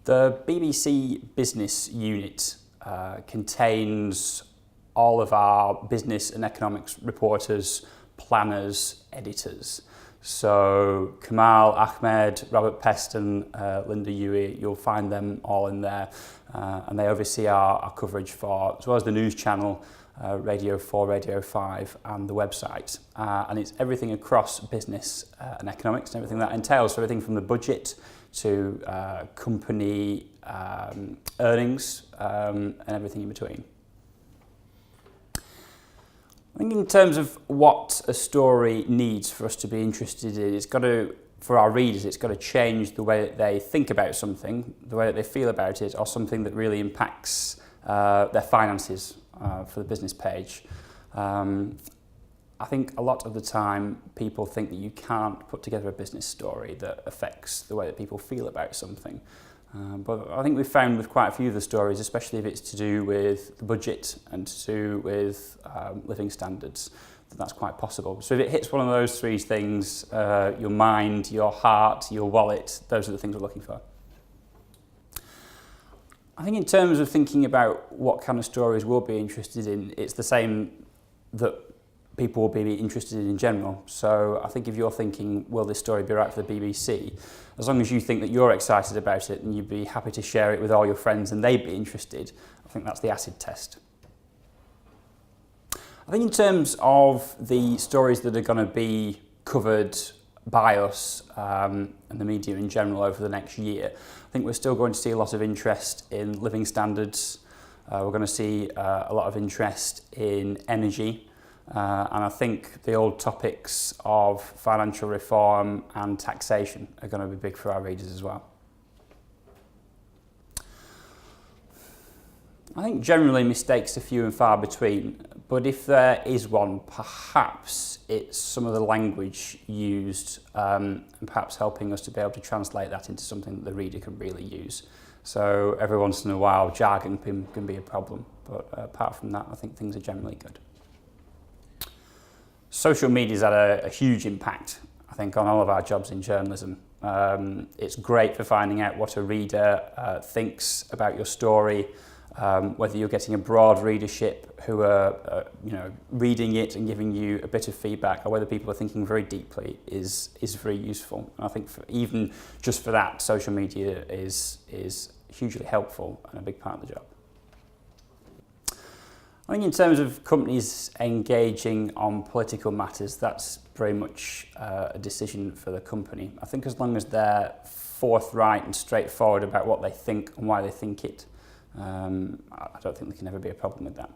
The BBC Business Unit contains all of our business and economics reporters, planners, editors. So Kamal, Ahmed, Robert Peston, Linda Huey, you'll find them all in there. And they oversee our coverage for, as well as the news channel, Radio 4, Radio 5 and the website. And it's everything across business and economics and everything that entails. So everything from the budget to company earnings and everything in between. I think in terms of what a story needs for us to be interested in, it's got to, for our readers, it's got to change the way that they think about something, the way that they feel about it, or something that really impacts their finances for the business page. I think a lot of the time people think that you can't put together a business story that affects the way that people feel about something. But I think we've found with quite a few of the stories, especially if it's to do with the budget and to do with living standards, that's quite possible. So if it hits one of those three things, your mind, your heart, your wallet, those are the things we're looking for. I think in terms of thinking about what kind of stories we'll be interested in, it's the same that people will be interested in general. So I think if you're thinking, will this story be right for the BBC? As long as you think that you're excited about it and you'd be happy to share it with all your friends and they'd be interested, I think that's the acid test. I think in terms of the stories that are going to be covered by us and the media in general over the next year, I think we're still going to see a lot of interest in living standards. We're going to see a lot of interest in energy. And I think the old topics of financial reform and taxation are going to be big for our readers as well. I think generally mistakes are few and far between, but if there is one, perhaps it's some of the language used and perhaps helping us to be able to translate that into something that the reader can really use. So every once in a while, jargon can be a problem, but apart from that, I think things are generally good. Social media's had a huge impact, I think, on all of our jobs in journalism. It's great for finding out what a reader thinks about your story, whether you're getting a broad readership who are reading it and giving you a bit of feedback, or whether people are thinking very deeply is very useful. And I think even just for that, social media is hugely helpful and a big part of the job. I think in terms of companies engaging on political matters, that's very much a decision for the company. I think as long as they're forthright and straightforward about what they think and why they think it, I don't think there can ever be a problem with that.